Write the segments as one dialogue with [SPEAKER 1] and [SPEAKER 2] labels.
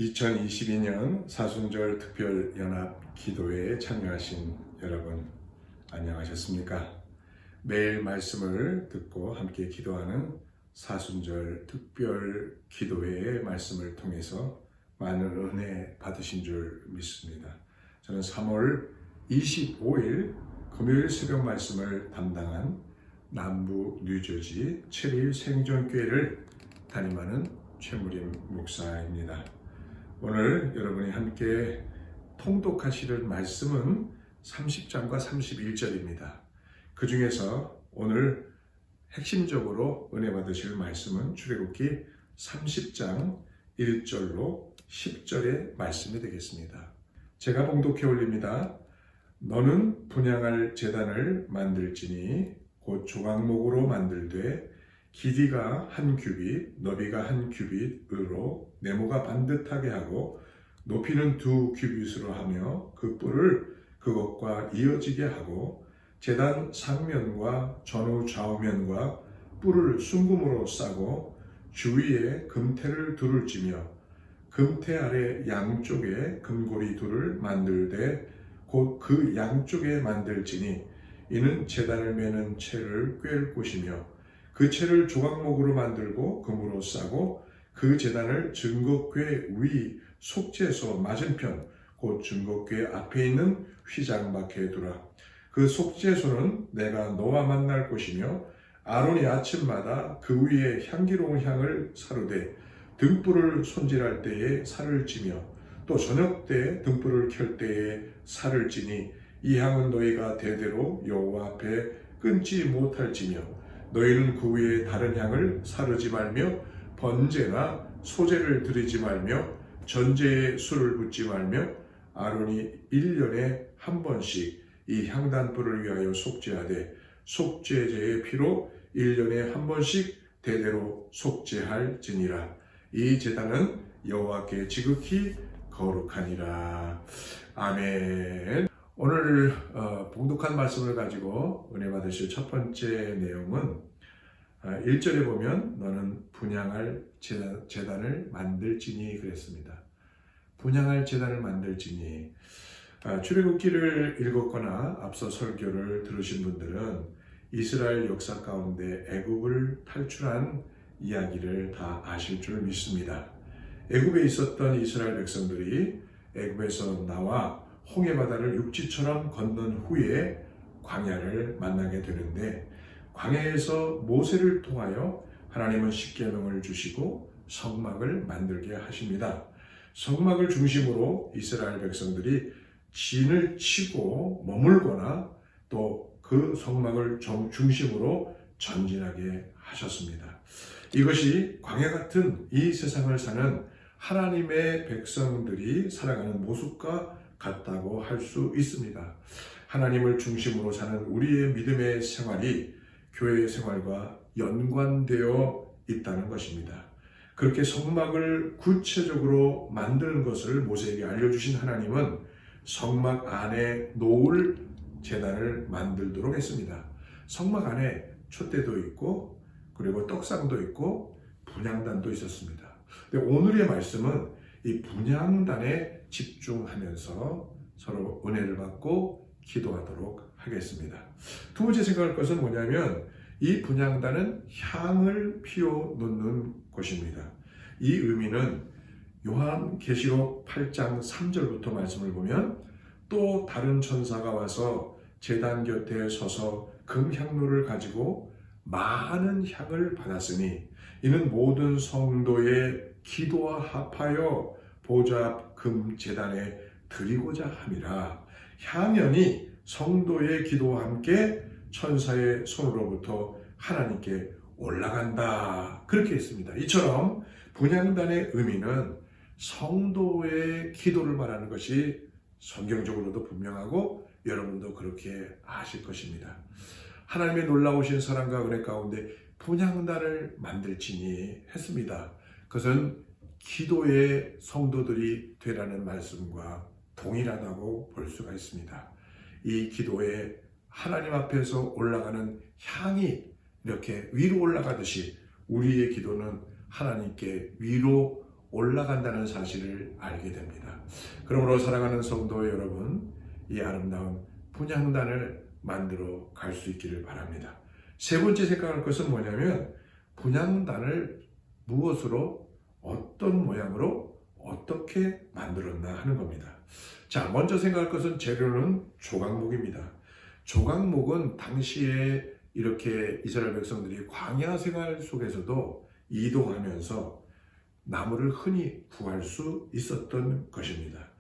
[SPEAKER 1] 2022년 사순절 특별연합 기도회에 참여하신 여러분 안녕하셨습니까? 매일 말씀을 듣고 함께 기도하는 사순절 특별 기도회의 말씀을 통해서 많은 은혜 받으신 줄 믿습니다. 저는 3월 25일 금요일 새벽 말씀을 담당한 남부 뉴저지 체리 생존교회를 담임하는 최무림 목사입니다. 오늘 여러분이 함께 통독하실 말씀은 30장과 31절입니다. 그 중에서 오늘 핵심적으로 은혜 받으실 말씀은 출애굽기 30장 1절로 10절의 말씀이 되겠습니다. 제가 봉독해 올립니다. 너는 분향할 제단을 만들지니 곧 조각목으로 만들되 길이가 한 규빗, 너비가 한 규빗으로 네모가 반듯하게 하고 높이는 2규빗으로 하며 그 뿔을 그것과 이어지게 하고 제단 상면과 전후 좌우면과 뿔을 순금으로 싸고 주위에 금태를 둘을 찌며 금태 아래 양쪽에 금고리 둘을 만들되 곧 그 양쪽에 만들지니 이는 제단을 매는 채를 꿰을 곳이며 그 채를 조각목으로 만들고 금으로 싸고 그 제단을 증거궤 위 속죄소 맞은편 곧 증거궤 앞에 있는 휘장 밖에 두라. 그 속죄소는 내가 너와 만날 곳이며 아론이 아침마다 그 위에 향기로운 향을 사르되 등불을 손질할 때에 살을 찌며 또 저녁 때 등불을 켤 때에 살을 찌니 이 향은 너희가 대대로 여호와 앞에 끊지 못할지며 너희는 그 위에 다른 향을 사르지 말며 번제나 소제를 드리지 말며 전제에 술을 붓지 말며 아론이 1년에 한 번씩 이 향단불을 위하여 속죄하되 속죄제의 피로 1년에 한 번씩 대대로 속죄할지니라. 이 제단은 여호와께 지극히 거룩하니라. 아멘. 오늘 봉독한 말씀을 가지고 은혜 받으실 첫 번째 내용은 1절에 보면 너는 분향할 제단을 만들지니 그랬습니다. 분향할 제단을 만들지니 출애굽기를 읽었거나 앞서 설교를 들으신 분들은 이스라엘 역사 가운데 애굽을 탈출한 이야기를 다 아실 줄 믿습니다. 애굽에 있었던 이스라엘 백성들이 애굽에서 나와 홍해바다를 육지처럼 건넌 후에 광야를 만나게 되는데 광야에서 모세를 통하여 하나님은 십계명을 주시고 성막을 만들게 하십니다. 성막을 중심으로 이스라엘 백성들이 진을 치고 머물거나 또 그 성막을 중심으로 전진하게 하셨습니다. 이것이 광야 같은 이 세상을 사는 하나님의 백성들이 살아가는 모습과 같다고 할 수 있습니다. 하나님을 중심으로 사는 우리의 믿음의 생활이 교회 생활과 연관되어 있다는 것입니다. 그렇게 성막을 구체적으로 만드는 것을 모세에게 알려주신 하나님은 성막 안에 놓을 제단을 만들도록 했습니다. 성막 안에 촛대도 있고 그리고 떡상도 있고 분향단도 있었습니다. 근데 오늘의 말씀은 이 분향단에 집중하면서 서로 은혜를 받고 기도하도록 하겠습니다. 두 번째 생각할 것은 뭐냐면 이 분향단은 향을 피워 놓는 곳입니다. 이 의미는 요한계시록 8장 3절부터 말씀을 보면 또 다른 천사가 와서 제단 곁에 서서 금향로를 가지고 많은 향을 받았으니 이는 모든 성도의 기도와 합하여 보좌 앞 금 제단에 드리고자 함이라. 향연이 성도의 기도와 함께 천사의 손으로부터 하나님께 올라간다. 그렇게 했습니다. 이처럼 분향단의 의미는 성도의 기도를 말하는 것이 성경적으로도 분명하고 여러분도 그렇게 아실 것입니다. 하나님의 놀라우신 사랑과 은혜 가운데 분향단을 만들지니 했습니다. 그것은 기도의 성도들이 되라는 말씀과 동일하다고 볼 수가 있습니다. 이 기도에 하나님 앞에서 올라가는 향이 이렇게 위로 올라가듯이 우리의 기도는 하나님께 위로 올라간다는 사실을 알게 됩니다. 그러므로 사랑하는 성도 여러분, 이 아름다운 분향단을 만들어 갈 수 있기를 바랍니다. 세 번째 생각할 것은 뭐냐면 분향단을 무엇으로 어떤 모양으로 어떻게 만들었나 하는 겁니다. 자, 먼저 생각할 것은 재료는 조각목입니다. 조각목은 당시에 이렇게 이스라엘 백성들이 광야 생활 속에서도 이동하면서 나무를 흔히 구할 수 있었던 것입니다.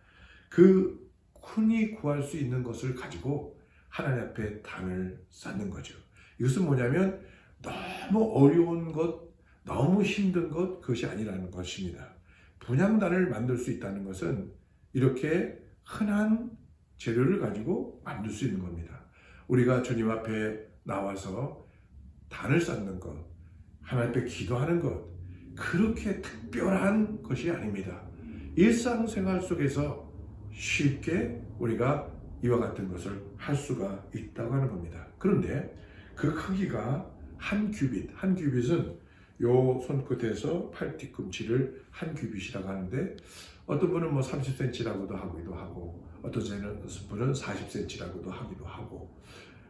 [SPEAKER 1] 그 흔히 구할 수 있는 것을 가지고 하나님 앞에 단을 쌓는 거죠. 이것은 뭐냐면 너무 어려운 것, 너무 힘든 것, 그것이 아니라는 것입니다. 분향단을 만들 수 있다는 것은 이렇게 흔한 재료를 가지고 만들 수 있는 겁니다. 우리가 주님 앞에 나와서 단을 쌓는 것, 하나님 앞에 기도하는 것, 그렇게 특별한 것이 아닙니다. 일상생활 속에서 쉽게 우리가 이와 같은 것을 할 수가 있다고 하는 겁니다. 그런데 그 크기가 한 규빗은 요 손끝에서 팔 뒤꿈치를 한 규빗이라고 하는데, 어떤 분은 뭐 30cm라고도 하기도 하고, 어떤 분은 40cm라고도 하기도 하고,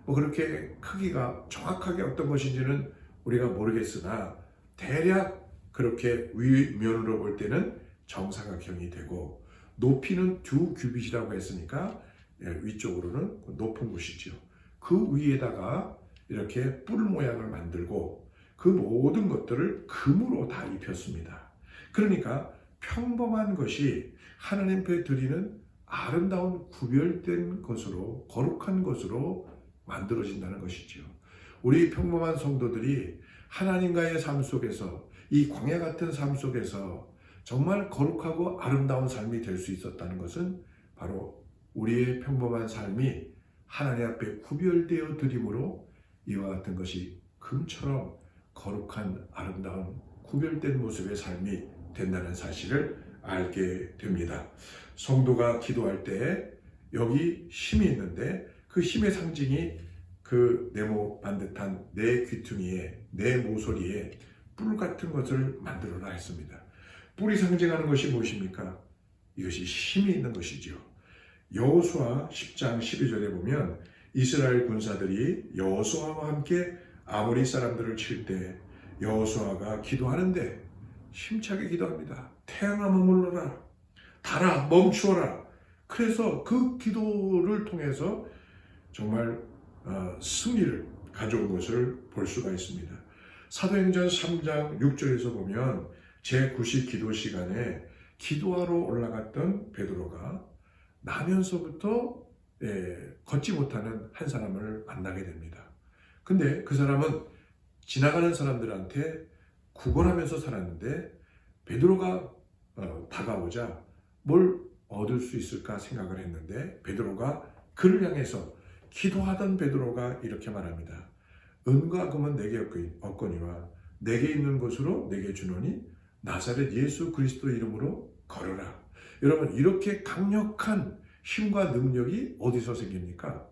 [SPEAKER 1] 뭐 그렇게 크기가 정확하게 어떤 것인지는 우리가 모르겠으나 대략 그렇게 위면으로 볼 때는 정사각형이 되고, 높이는 두 규빗이라고 했으니까 위쪽으로는 높은 곳이죠. 그 위에다가 이렇게 뿔 모양을 만들고 그 모든 것들을 금으로 다 입혔습니다. 그러니까 평범한 것이 하나님 앞에 드리는 아름다운 구별된 것으로, 거룩한 것으로 만들어진다는 것이죠. 우리 평범한 성도들이 하나님과의 삶 속에서, 이 광야 같은 삶 속에서 정말 거룩하고 아름다운 삶이 될 수 있었다는 것은 바로 우리의 평범한 삶이 하나님 앞에 구별되어 드림으로 이와 같은 것이 금처럼 거룩한 아름다운 구별된 모습의 삶이 된다는 사실을 알게 됩니다. 성도가 기도할 때 여기 힘이 있는데 그 힘의 상징이 그 네모 반듯한 내 귀퉁이에, 내 모서리에 뿔 같은 것을 만들어라 했습니다. 뿔이 상징하는 것이 무엇입니까? 이것이 힘이 있는 것이죠. 여호수아 10장 12절에 보면 이스라엘 군사들이 여호수아와 함께 아모리 사람들을 칠 때 여호수아가 기도하는데 힘차게 기도합니다. 태양아 머물러라, 달아 멈추어라. 그래서 그 기도를 통해서 정말 승리를 가져온 것을 볼 수가 있습니다. 사도행전 3장 6절에서 보면 제9식 기도 시간에 기도하러 올라갔던 베드로가 나면서부터 걷지 못하는 한 사람을 만나게 됩니다. 근데 그 사람은 지나가는 사람들한테 구걸하면서 살았는데 베드로가 다가오자 뭘 얻을 수 있을까 생각을 했는데, 베드로가 그를 향해서 기도하던 베드로가 이렇게 말합니다. 은과 금은 내게 없거니와 내게 있는 것으로 내게 주노니 나사렛 예수 그리스도 이름으로 걸어라. 여러분, 이렇게 강력한 힘과 능력이 어디서 생깁니까?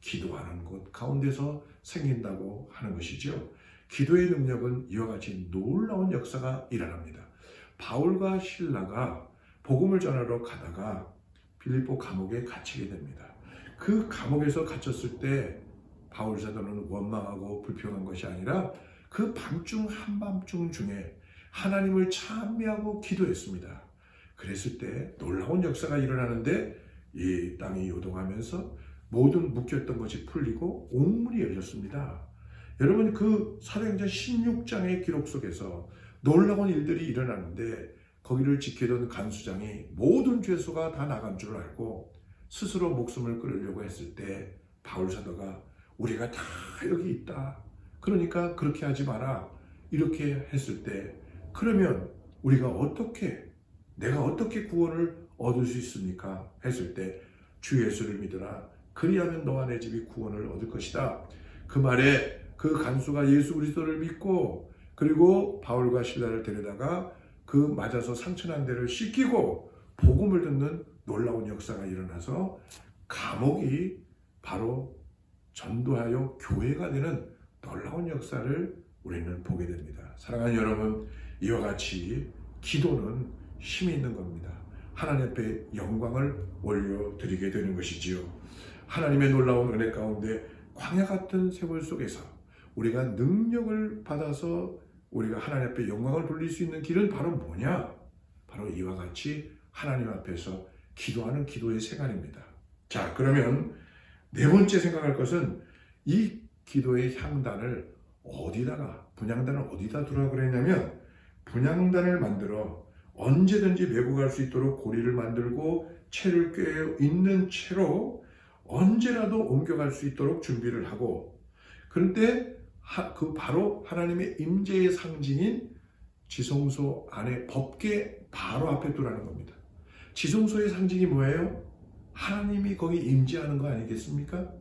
[SPEAKER 1] 기도하는 곳 가운데서 생긴다고 하는 것이죠. 기도의 능력은 이와 같이 놀라운 역사가 일어납니다. 바울과 실라가 복음을 전하러 가다가 빌립보 감옥에 갇히게 됩니다. 그 감옥에서 갇혔을 때 바울 사도는 원망하고 불평한 것이 아니라 그 밤중 한밤중 중에 하나님을 찬미하고 기도했습니다. 그랬을 때 놀라운 역사가 일어나는데 이 땅이 요동하면서 모든 묶였던 것이 풀리고 옥문이 열렸습니다. 여러분, 그 사도행전 16장의 기록 속에서 놀라운 일들이 일어나는데 거기를 지키던 간수장이 모든 죄수가 다 나간 줄 알고 스스로 목숨을 끊으려고 했을 때 바울 사도가 우리가 다 여기 있다, 그러니까 그렇게 하지 마라, 이렇게 했을 때, 그러면 우리가 내가 어떻게 구원을 얻을 수 있습니까? 했을 때 주 예수를 믿으라, 그리하면 너와 내 집이 구원을 얻을 것이다. 그 말에 그 간수가 예수 그리스도를 믿고, 그리고 바울과 실라를 데려다가 그 맞아서 상처난 데를 씻기고 복음을 듣는 놀라운 역사가 일어나서 감옥이 바로 전도하여 교회가 되는 놀라운 역사를 우리는 보게 됩니다. 사랑하는 여러분, 이와 같이 기도는 힘이 있는 겁니다. 하나님 앞에 영광을 올려드리게 되는 것이지요. 하나님의 놀라운 은혜 가운데 광야 같은 세월 속에서 우리가 능력을 받아서 우리가 하나님 앞에 영광을 돌릴 수 있는 길은 바로 뭐냐? 바로 이와 같이 하나님 앞에서 기도하는 기도의 생활입니다. 자, 그러면 네 번째 생각할 것은 이 기도의 향단을 어디다가, 분향단을 어디다 두라고 그랬냐면, 분향단을 만들어 언제든지 메고 갈 수 있도록 고리를 만들고 채를 꿰어 있는 채로 언제라도 옮겨갈 수 있도록 준비를 하고, 그런데 그 바로 하나님의 임재의 상징인 지성소 안에 법궤 바로 앞에 두라는 겁니다. 지성소의 상징이 뭐예요? 하나님이 거기 임재하는 거 아니겠습니까?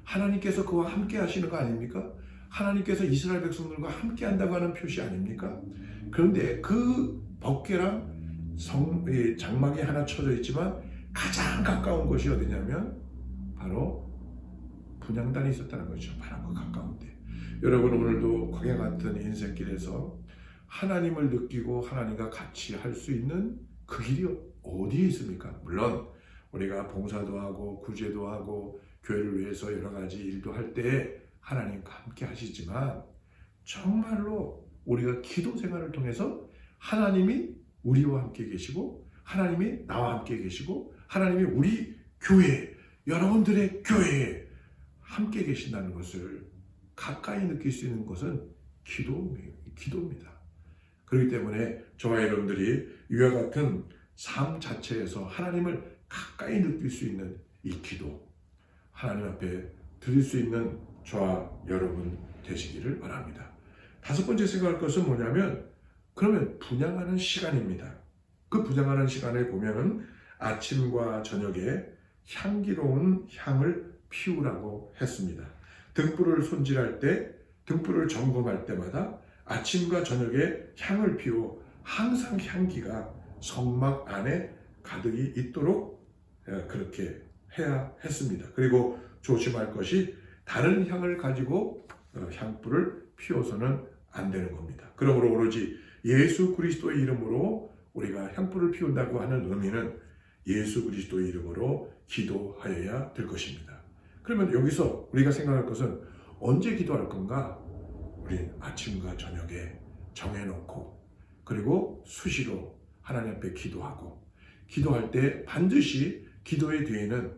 [SPEAKER 1] 하나님께서 그와 함께 하시는 거 아닙니까? 하나님께서 이스라엘 백성들과 함께 한다고 하는 표시 아닙니까? 그런데 그 법궤랑 장막이 하나 쳐져 있지만 가장 가까운 곳이 어디냐면 바로 분향단이 있었다는 거죠. 바로 그 가까운데. 여러분, 오늘도 광야 같은 인생길에서 하나님을 느끼고 하나님과 같이 할 수 있는 그 길이 어디에 있습니까? 물론 우리가 봉사도 하고 구제도 하고 교회를 위해서 여러 가지 일도 할 때 하나님과 함께 하시지만, 정말로 우리가 기도 생활을 통해서 하나님이 우리와 함께 계시고 하나님이 나와 함께 계시고 하나님이 우리 교회, 여러분들의 교회에 함께 계신다는 것을 가까이 느낄 수 있는 것은 기도입니다. 그렇기 때문에 저와 여러분들이 이와 같은 삶 자체에서 하나님을 가까이 느낄 수 있는 이 기도, 하나님 앞에 드릴 수 있는 저와 여러분 되시기를 바랍니다. 다섯 번째 생각할 것은 뭐냐면, 그러면 분향하는 시간입니다. 그 분향하는 시간에 보면은 아침과 저녁에 향기로운 향을 피우라고 했습니다. 등불을 손질할 때, 등불을 점검할 때마다 아침과 저녁에 향을 피워 항상 향기가 성막 안에 가득이 있도록 그렇게 해야 했습니다. 그리고 조심할 것이 다른 향을 가지고 향불을 피워서는 안 되는 겁니다. 그러므로 오로지 예수 그리스도의 이름으로 우리가 향불을 피운다고 하는 의미는 예수 그리스도의 이름으로 기도하여야 될 것입니다. 그러면 여기서 우리가 생각할 것은 언제 기도할 건가? 우리 아침과 저녁에 정해놓고, 그리고 수시로 하나님 앞에 기도하고, 기도할 때 반드시 기도의 뒤에는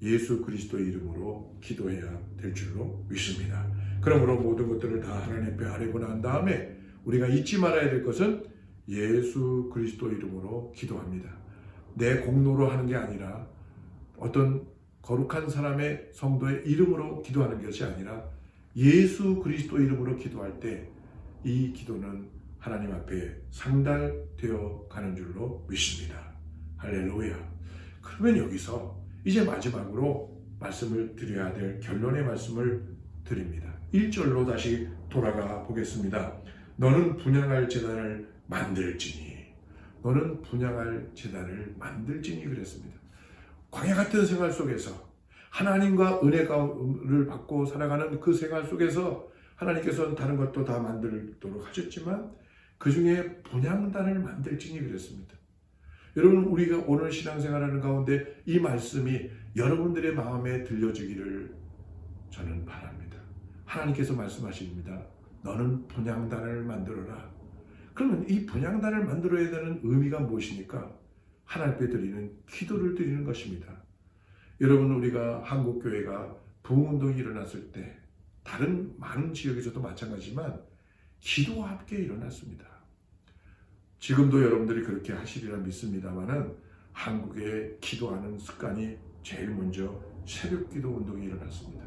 [SPEAKER 1] 예수 그리스도의 이름으로 기도해야 될 줄로 믿습니다. 그러므로 모든 것들을 다 하나님 앞에 아뢰고 난 다음에 우리가 잊지 말아야 될 것은 예수 그리스도 이름으로 기도합니다. 내 공로로 하는 게 아니라 어떤 거룩한 사람의 성도의 이름으로 기도하는 것이 아니라 예수 그리스도 이름으로 기도할 때 이 기도는 하나님 앞에 상달되어 가는 줄로 믿습니다. 할렐루야. 그러면 여기서 이제 마지막으로 말씀을 드려야 될 결론의 말씀을 드립니다. 1절로 다시 돌아가 보겠습니다. 너는 분향할 제단을 만들지니, 너는 분향할 제단을 만들지니 그랬습니다. 광야 같은 생활 속에서 하나님과 은혜를 받고 살아가는 그 생활 속에서 하나님께서는 다른 것도 다 만들도록 하셨지만 그 중에 분향단을 만들지니 그랬습니다. 여러분, 우리가 오늘 신앙생활하는 가운데 이 말씀이 여러분들의 마음에 들려주기를 저는 바랍니다. 하나님께서 말씀하십니다. 너는 분향단을 만들어라. 그러면 이 분향단을 만들어야 되는 의미가 무엇입니까? 하나님께 드리는 기도를 드리는 것입니다. 여러분, 우리가 한국교회가 부흥운동이 일어났을 때 다른 많은 지역에서도 마찬가지지만 기도와 함께 일어났습니다. 지금도 여러분들이 그렇게 하시리라 믿습니다만은 한국에 기도하는 습관이 제일 먼저 새벽 기도 운동이 일어났습니다.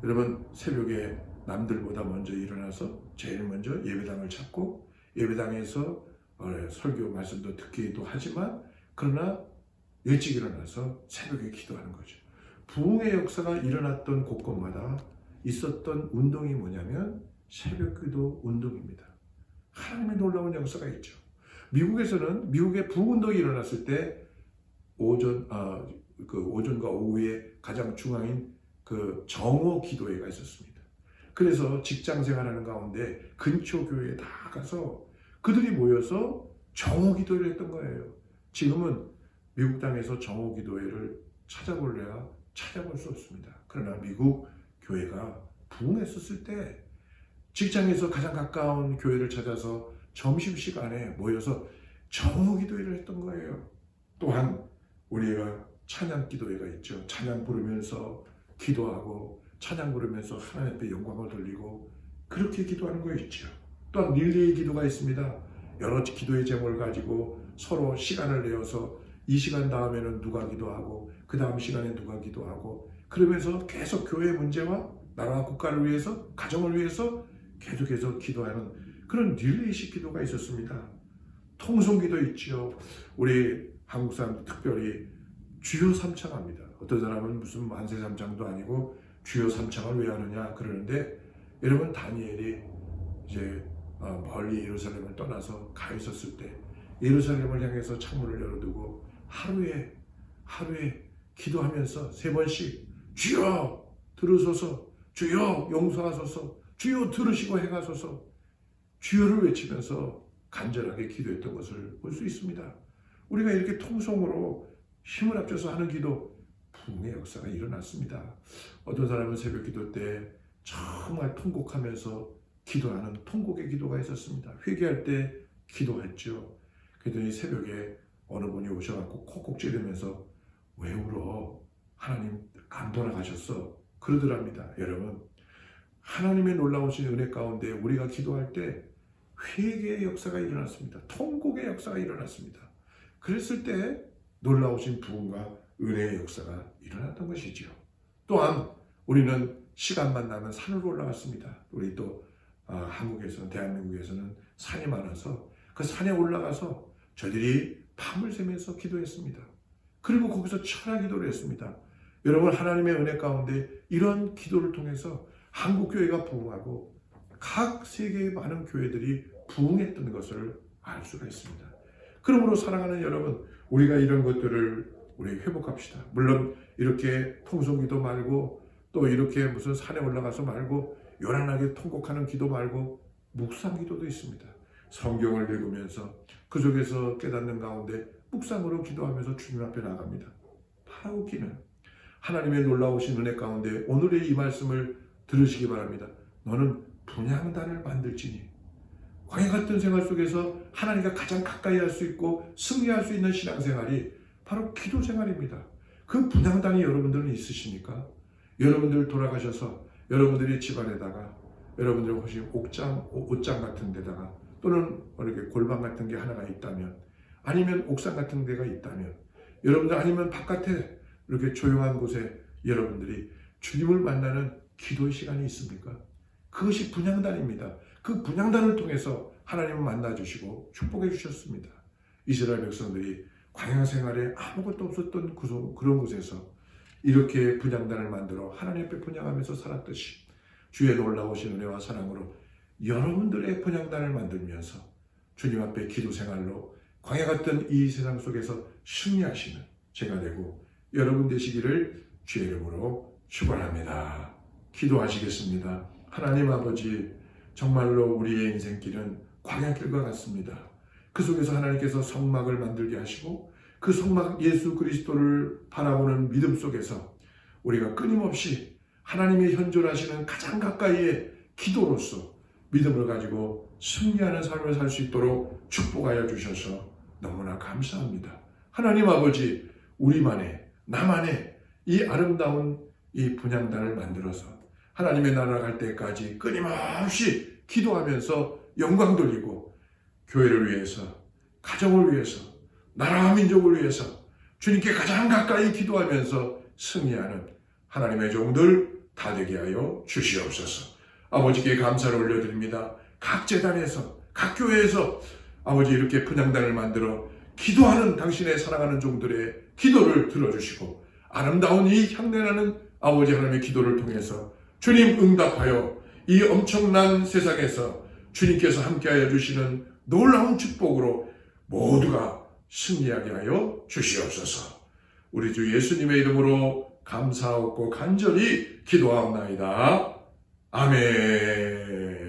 [SPEAKER 1] 여러분, 새벽에 남들보다 먼저 일어나서 제일 먼저 예배당을 찾고 예배당에서 설교 말씀도 듣기도 하지만, 그러나 일찍 일어나서 새벽에 기도하는 거죠. 부흥의 역사가 일어났던 곳곳마다 있었던 운동이 뭐냐면 새벽 기도 운동입니다. 하나님의 놀라운 역사가 있죠. 미국에서는 미국의 부흥운동이 일어났을 때 오전과 오후에 가장 중앙인 그 정오 기도회가 있었습니다. 그래서 직장 생활하는 가운데 근처 교회에 다 가서 그들이 모여서 정오기도회를 했던 거예요. 지금은 미국 땅에서 정오기도회를 찾아볼래야 찾아볼 수 없습니다. 그러나 미국 교회가 부흥했었을 때 직장에서 가장 가까운 교회를 찾아서 점심시간에 모여서 정오기도회를 했던 거예요. 또한 우리가 찬양기도회가 있죠. 찬양 부르면서 기도하고 찬양 부르면서 하나님 앞에 영광을 돌리고 그렇게 기도하는 거 있죠. 또한 릴레이 기도가 있습니다. 여러 기도의 제목을 가지고 서로 시간을 내어서 이 시간 다음에는 누가 기도하고 그 다음 시간에 누가 기도하고 그러면서 계속 교회 문제와 나라와 국가를 위해서 가정을 위해서 계속해서 기도하는 그런 릴레이식 기도가 있었습니다. 통성기도 있죠. 우리 한국 사람들 특별히 주요 삼창합니다. 어떤 사람은 무슨 만세 삼창도 아니고 주요 삼창을 왜 하느냐 그러는데 여러분 다니엘이 이제 멀리 예루살렘을 떠나서 가 있었을 때 예루살렘을 향해서 창문을 열어두고 하루에 기도하면서 3번씩 주여 들으소서, 주여 용서하소서, 주여 들으시고 행하소서, 주여를 외치면서 간절하게 기도했던 것을 볼 수 있습니다. 우리가 이렇게 통성으로 힘을 합쳐서 하는 기도, 부흥의 역사가 일어났습니다. 어떤 사람은 새벽 기도 때 정말 통곡하면서 기도하는 통곡의 기도가 있었습니다. 회개할 때 기도했죠. 그랬더니 새벽에 어느 분이 오셔갖고 콕콕 찌르면서 왜 울어? 하나님 안 돌아가셨어? 그러더랍니다. 여러분, 하나님의 놀라우신 은혜 가운데 우리가 기도할 때 회개의 역사가 일어났습니다. 통곡의 역사가 일어났습니다. 그랬을 때 놀라우신 부흥과 은혜의 역사가 일어났던 것이죠. 또한 우리는 시간만 나면 산으로 올라갔습니다. 우리 또 한국에서는 대한민국에서는 산이 많아서 그 산에 올라가서 저들이 밤을 새면서 기도했습니다. 그리고 거기서 철야 기도를 했습니다. 여러분, 하나님의 은혜 가운데 이런 기도를 통해서 한국교회가 부흥하고 각 세계의 많은 교회들이 부흥했던 것을 알 수가 있습니다. 그러므로 사랑하는 여러분, 우리가 이런 것들을 우리 회복합시다. 물론 이렇게 통성기도 말고 또 이렇게 무슨 산에 올라가서 말고 요란하게 통곡하는 기도 말고 묵상기도도 있습니다. 성경을 읽으면서 그 속에서 깨닫는 가운데 묵상으로 기도하면서 주님 앞에 나갑니다. 바로 기는 하나님의 놀라우신 은혜 가운데 오늘의 이 말씀을 들으시기 바랍니다. 너는 분향단을 만들지니. 광야 같은 생활 속에서 하나님과 가장 가까이 할 수 있고 승리할 수 있는 신앙생활이 바로 기도 생활입니다. 그 분향단이 여러분들은 있으십니까? 여러분들 돌아가셔서 여러분들이 집안에다가 여러분들 혹시 옷장 같은 데다가 또는 이렇게 골방 같은 게 하나가 있다면 아니면 옥상 같은 데가 있다면 여러분들 아니면 바깥에 이렇게 조용한 곳에 여러분들이 주님을 만나는 기도의 시간이 있습니까? 그것이 분향단입니다. 그 분향단을 통해서 하나님을 만나주시고 축복해 주셨습니다. 이스라엘 백성들이 광야 생활에 아무것도 없었던 그런 곳에서 이렇게 분향단을 만들어 하나님 앞에 분향하면서 살았듯이 주의 놀라우신 은혜와 사랑으로 여러분들의 분향단을 만들면서 주님 앞에 기도 생활로 광야 같은 이 세상 속에서 승리하시는 제가 되고 여러분 되시기를 주의 이름으로 축원합니다. 기도하시겠습니다. 하나님 아버지, 정말로 우리의 인생길은 광야길과 같습니다. 그 속에서 하나님께서 성막을 만들게 하시고 그 성막 예수 그리스도를 바라보는 믿음 속에서 우리가 끊임없이 하나님의 현존하시는 가장 가까이의 기도로서 믿음을 가지고 승리하는 삶을 살 수 있도록 축복하여 주셔서 너무나 감사합니다. 하나님 아버지, 우리만의 나만의 이 아름다운 이 분향단을 만들어서 하나님의 나라 갈 때까지 끊임없이 기도하면서 영광 돌리고 교회를 위해서, 가정을 위해서, 나라와 민족을 위해서 주님께 가장 가까이 기도하면서 승리하는 하나님의 종들 다 되게 하여 주시옵소서. 아버지께 감사를 올려드립니다. 각 재단에서, 각 교회에서 아버지 이렇게 분향단을 만들어 기도하는 당신의 사랑하는 종들의 기도를 들어주시고 아름다운 이 향내나는 아버지 하나님의 기도를 통해서 주님 응답하여 이 엄청난 세상에서 주님께서 함께하여 주시는 놀라운 축복으로 모두가 승리하게 하여 주시옵소서. 우리 주 예수님의 이름으로 감사하고 간절히 기도하옵나이다. 아멘.